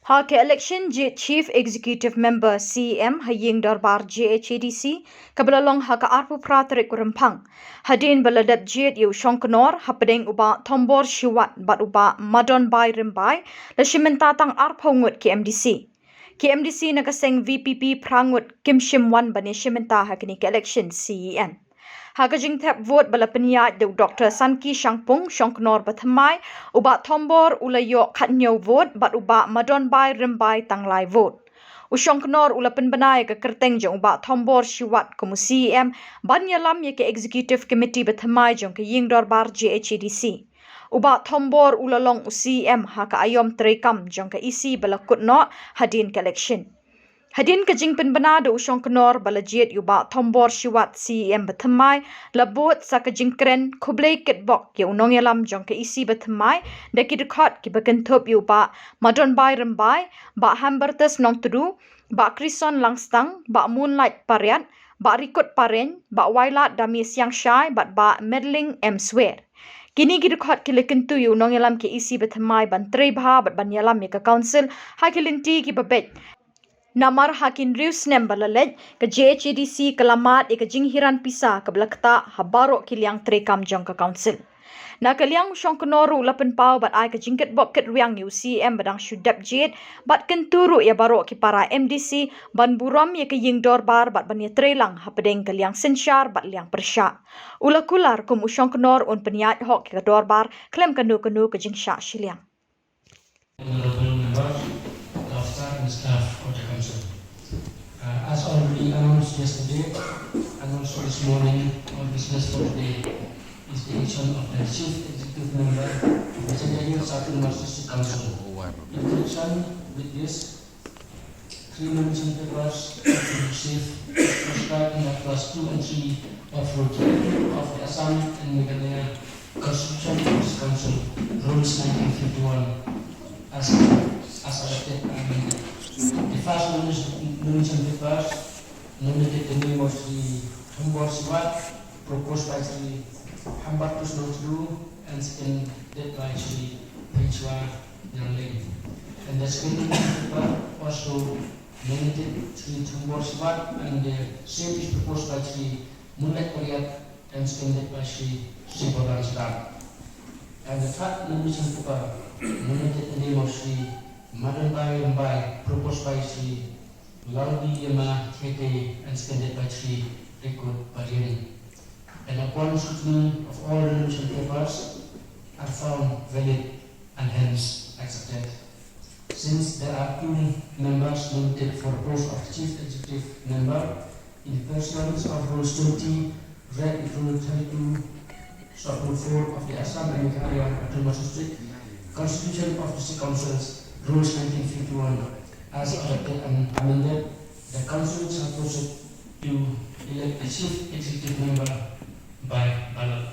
Hake election Chief Executive Member CEM Haying Darbar JHADC kabelalong haka arpu pratrik kurempang hadin baladap jet yu shongkonor hapedeng uba tombor shiwat bat uba madon bai rimbai lashimentatang arpongut KMDC. KMDC nakaseng VPP prangut Kim Shim Wan bani shimenta hakini ke election CEM. Hakajing tap vote bala peniat de Dr. Sanki Shangpung Shongknor bathamai uba tombor ulayo khatnyo vote bat uba madon bai rimbai tanglai vote. Ushongknor ula penbanai ke kerteng jong uba tombor shiwat kumu CEM banyalam ye ke executive committee bathamai jong ke yingdor bar JHADC. Uba tombor ulalong CEM haka ayom terekam jong ke isi bala kutno hadin ke election. Hadin kajing penbana do Shongknor balajiet yuba tombor shiwat CEM bathamai labot sa kajing kren kublai kitbok ye unong yalam jong ke isi bathamai daki dekot ki bakentop yuba madon bai rembai ba hambertes nong tudu ba krison langstang ba moonlight pariat ba rikut paren ba wailat dami siang syai ba meddling swear. Kini gidukot kilekentu yu unong yalam ke isi bathamai ban trebha bat ban yalam ye ka council hakilinti ki babet Namar hakin rius nem balalej ke JHADC kelamat ke jinghiran pisa ke belakta habarok kiliang trekam jong ke council. Na kaliang Shongknoru lapen pau bat ai ke jingket bok ket riang yu CM badang syudap jet bat kenturu ya barok ki para MDC ban buram ye ke yingdor bar bat ban ye trelang hapedeng kaliang sensyar bat liang persya. Ula kular kum Shongknor un peniat hok ke dor bar klem kanu ke jingsya shiliang. Staff of the council. As already announced yesterday and also this morning, our business for today is the election of the chief executive member of the Chandelier South University Council. In connection with this, 3 nomination papers have been received prescribed in the class 2 and 3 of Rule of the Assam and Meghalaya Constitution of this Council, Rules 1951, as adopted and amended. The first nomination papers nominated the name of the Tombor Shiwat, proposed by Sri Hambatus Notru and seconded by Sri Pechwa Nyaleng. And the second nomination paper also nominated Sri Tombor Shiwat, and the same is proposed by Sri Moonlight Pariat and seconded by Sri Siboran Sram. And the third nomination paper nominated the name of Sri Madan Bai Rambai, proposed by Sri Lalbi Yama Tete and seconded by Sri Rikut Padiani. And upon scrutiny of all nomination papers are found valid and hence accepted. Since there are 2 members nominated for the post of Chief Executive Member in the persons of Rules 20, read Rule 32, Rule 4 of the Assam and Meghalaya Autonomous District Constitution of the Councils, Rules 1951, as adopted and amended, the Council shall proceed to elect the Chief Executive Member by ballot.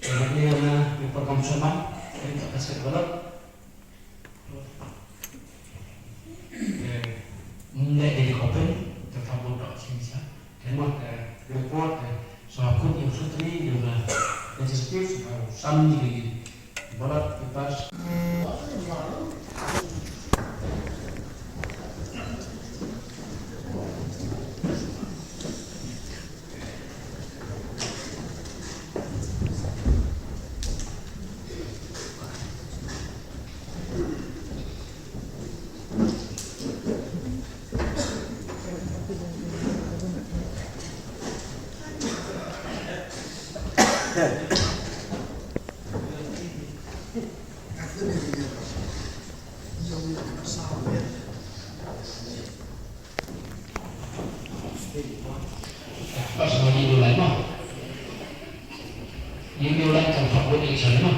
Kemudian paper sama untuk kasih ballot. Mulai dari open, tetap buka sisa. Kemudian report soal yang sutri dengan legislatif sama di ballot papers. Pas lagi mulai mah, ini mulai kan faktor di sana mah.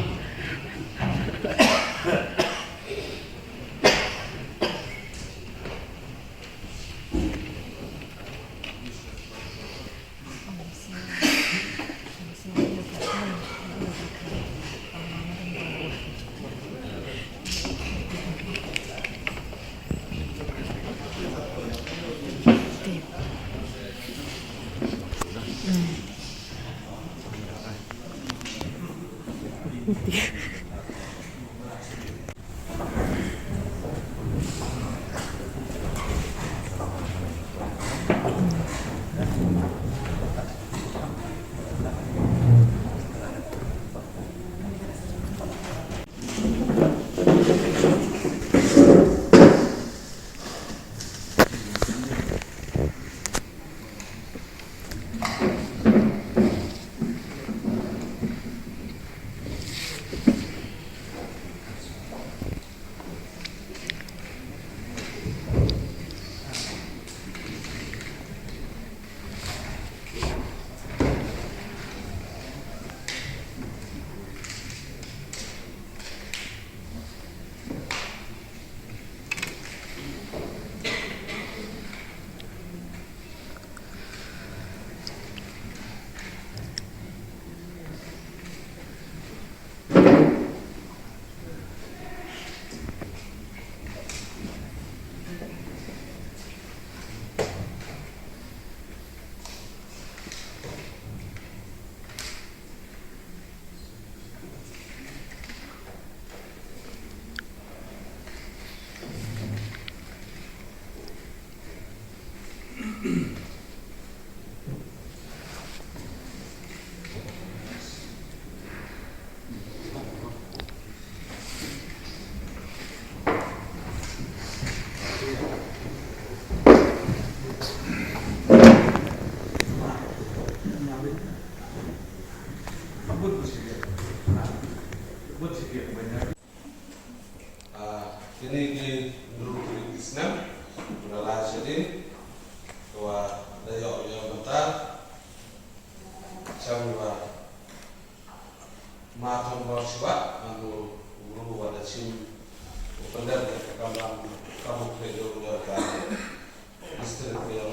Ini di dulu Islam berlalu jadi bahwa dayo yang bentar sambil makan bersama anu guru pada sim pendar kekambang kamu kerja udah istri kerja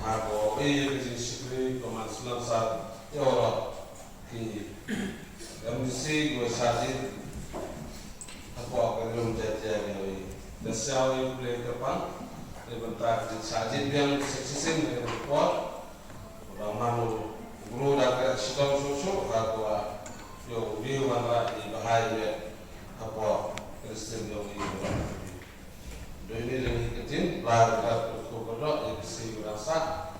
aku ini sikri kemansulan saat ya orang ki MDC gue sajid aku akan menjadi yang dasar yang boleh depan sebentar sajid yang seksisin dengan kuat ramanu guru dah sedang susu aku yo dia mana di bahaya apa Kristen yang ini lagi kecil lalu berdoa yang sih rasa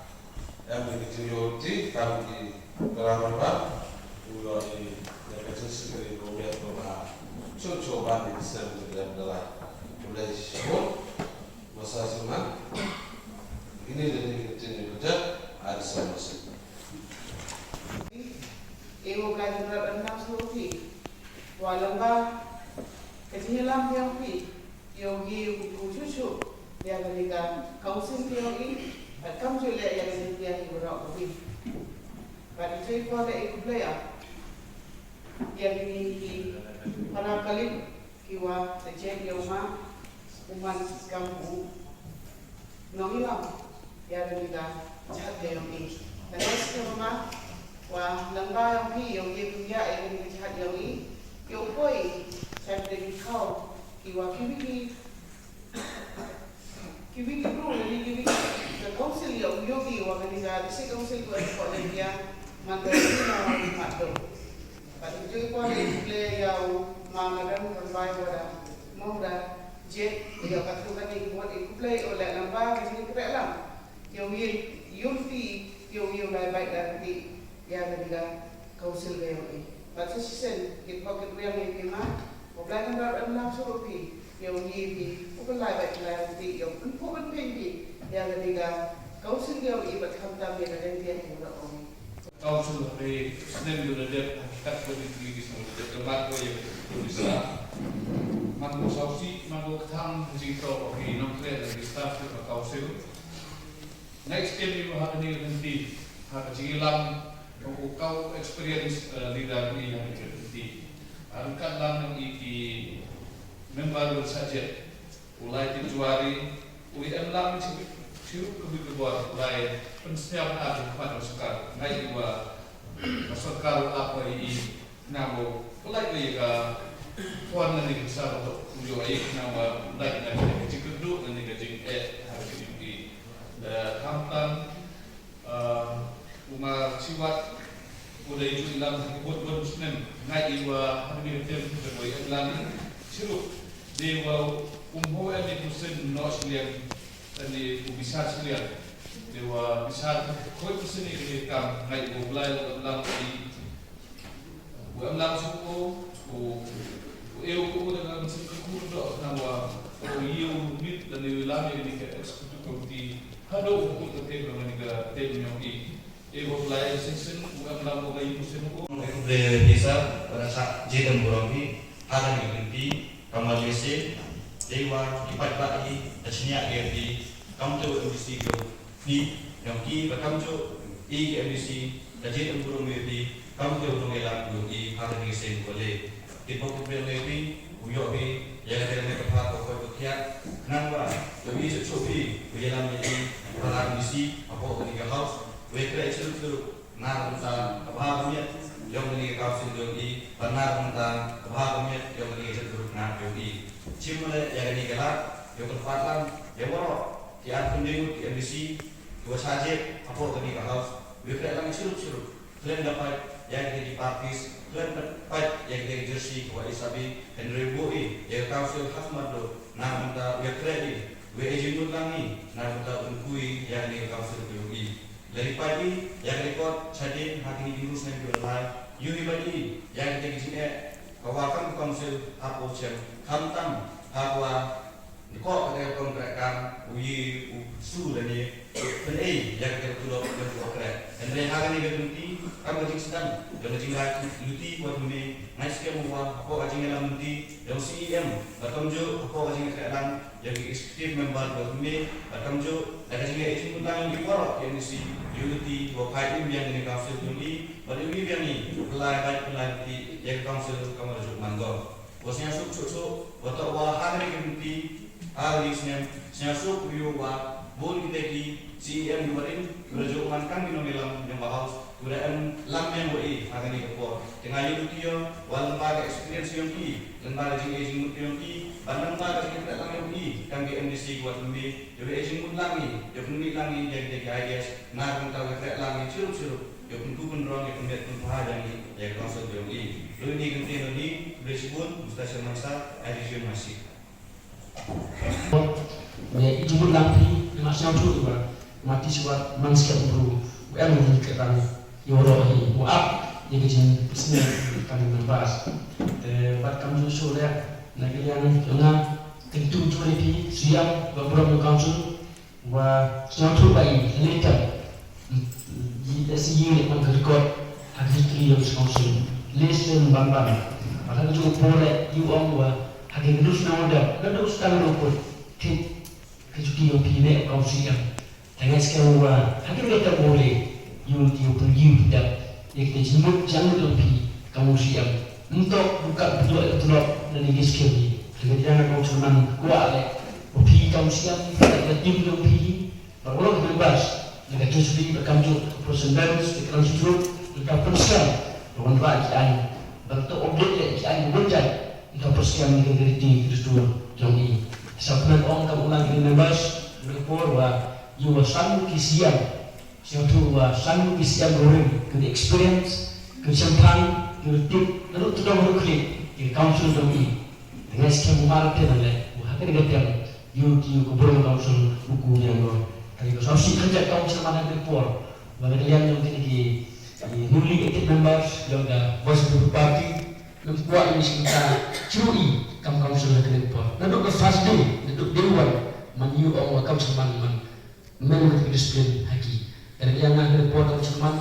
yang begitu yoti kami di berapa ulo ini yang kecil sekali kemudian coba di sana juga adalah mulai syukur masa zaman ini dari kecil kerja ada sama sekali. Ibu kaji berat enam suruhi, walau bah kecil lam yang pi, yogi buku cucu yang mereka kausin yogi, kamu juga yang dia berat pi. Pada itu pada ikut bela, yang ini para kali kiwa sejak yoma umat kamu nongilam yang mereka jahat yang ini. Dan sekarang wah lamba yang pi yang dia punya yang jahat yang ini, yang koi saya beri kau kiwa kiwi bro ini the council yang yogi wah ini dah si council tu ada kalau dia mantan nama matu. Pada itu kau ni play yang mangadan berbaik pada mau dah jet dia katakan ini buat itu play oleh lamba macam ni kerana yang yumpi yang baik dari yang ada council yang Baca season, kita pakai yang ini mah, bukan orang dalam suruhi, yang ini bukan lain nanti, yang bukan penting, yang ada council yang ini berkam tampil dan dia yang orang. Council dari Senin juga ada hakikat politik di sana, tempat yang berusaha, mangu sausi, mangu ketang, jika di nomor dari staff di council. Next kali hari ini nanti hari jilam. Kau experience leader ini yang terjadi. Angkat lang iki member saja. Ulai dijuari, ulai lang ciu kebuat ulai pensiap ada pada sekarang. Ngai dua sekarang apa ini namo ulai dia tuan nanti besar untuk menjual nama ulai nanti jika duduk nanti gaji hari ini hamtan Umar siwat udah itu dalam buat Muslim ngai iwa hari ini terbuat dalam sirup dewa umho yang Muslim no Muslim dan di bisa sekalian dewa bisa kau itu sini kita ngai mulai dalam di dalam suku dengan suku dok nama iu nit dan di dalam ini ke eksekutif di hado untuk table dengan table yang Ibu pelayan season bukan dalam bagi musim hukum. Desa berasa jadam burambi ada di nanti kamar lese dewa ipat lagi asnya di kamu tu MDC di yang ki kamu tu MDC jadam burambi di kamu tu mengelam di ada di sen boleh di pokok burambi uyobi yang ada di tempat pokok kiat nangwa lebih sesuai dalam jadi para MDC apa ketika house Wekra itu nar tentang kebahagiaan yang menjadi kausin jogi, benar tentang kebahagiaan yang menjadi cenderung nar jogi. Cimole yang ini gelap, yang terpatang, yang warok, tiada penduduk di MDC, dua saja, apa ketika haus. Wekra yang suruh, kalian dapat yang jadi partis, kalian dapat yang jadi jersey, kuat isabi, Henry Bowie, yang kausin khasmado, nar tentang wekra ini, wejinut lagi, nar tentang unkui yang ini kausin jogi. Dari pagi yang rekod saja hari ini virus yang berlalu. Yuri bagi yang kita sini kawakan konsel apa yang hantam apa kok ada kontrakkan uyi su dan ini yang kita tulis berkontrak dan dari hari ini berhenti aku jing sedang dan jing lagi luti buat bumi nice kamu apa jing dalam luti dan CEM berkamju apa jing keadaan yang eksekutif member buat bumi berkamju ada jing izin pulang di korok yang isi luti buat hari ini yang ini council bumi baru ini yang ini pelai di yang council kamu ada manggo bosnya suk waktu awal hari ini berhenti hari ini suk biuwa bon kita ki CEM kemarin berjuang makan minum dalam yang bahas kemudian lam yang boi hari ini kepor dengan itu dia walau lembaga experience yang ki lembaga jing yang ki bandang lembaga jing kita yang ki kan ke MDC buat lebih jadi jing pun langi jadi pun langi jadi ideas nak pun tahu kita langi curup jadi pun tu pun orang yang punya pun paham yang jadi konsep yang ki lalu ni ganti ni bersibun mustahil masa addition masih mais itu pun lampi masih ada juga mati suat manusia bro yang mengikat yoro ini wah yang kecil bisnya kami membahas buat kami justru ya nagian dengan tentu curi siap beberapa council wah siap tu baik later di sini yang berikut history of council listen bambang pada itu boleh uang wah hagi terus nawada lalu sekarang ruput kecuali yang pilih council dengan sekarang wah hagi kita boleh you pergi tidak yang kita jemput jangan lebih kamu siap untuk buka berdua terus dan ini sekali jangan kau cuma kuat le pergi kamu siap tidak tim lebih baru kita bebas kita cuci berkamjuk persendaus kita cuci kita persiap dengan bagian bentuk objek yang kita buat kita persiap dengan geriti Kristus yang ini sebelum orang kamu ulang ini bebas berpor wah you sanggup siap siapa sanggup bisa goreng ke experience ke champagne ke tip lalu tu dah baru klik ke council demi dengan sekian mumarate nale bukan dengan you ke borong council buku yang lo kali ke sosial kerja council mana berpor bagi kalian yang tinggi newly elected members yang dah voice of the party yang buat ini kita curi kamu council yang berpor lalu ke first day untuk dewan manu orang council man memang disiplin haki dan yang nak report kamu cuman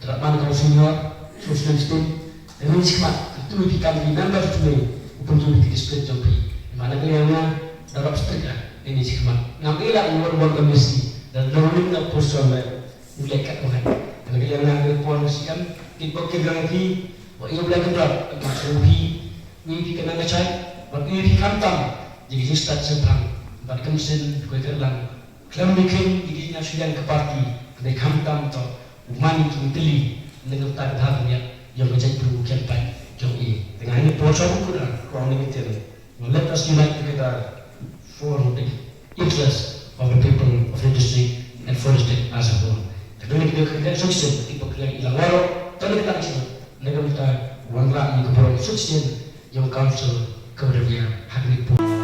terapkan kamu senior social system dan ini cuma itu lebih kami member itu pun lebih display jampi mana kaliannya dalam setengah ini cuma ngambillah nomor komisi dan dorong nak poson mulai kat mana dan kalian nak report kan tipe kerja lagi wah ia boleh kedap masuk ni kena ngecek bagi ini kantam jadi start sempang bagi komisen kau terlang klaim bikin jadi nasional ke parti dari kantam atau umani itu teli dengan tak tahunya yang menjadi perubahan baik jauh ini dengan ini proses ukuran kurang limited. Let us unite together for the interest of the people of the district and for the state as a whole. Tapi kita kerja sukses di pekerjaan ilang waro, tapi kita kisah negara kita wanita yang kebetulan sukses yang council kemudian hari ini.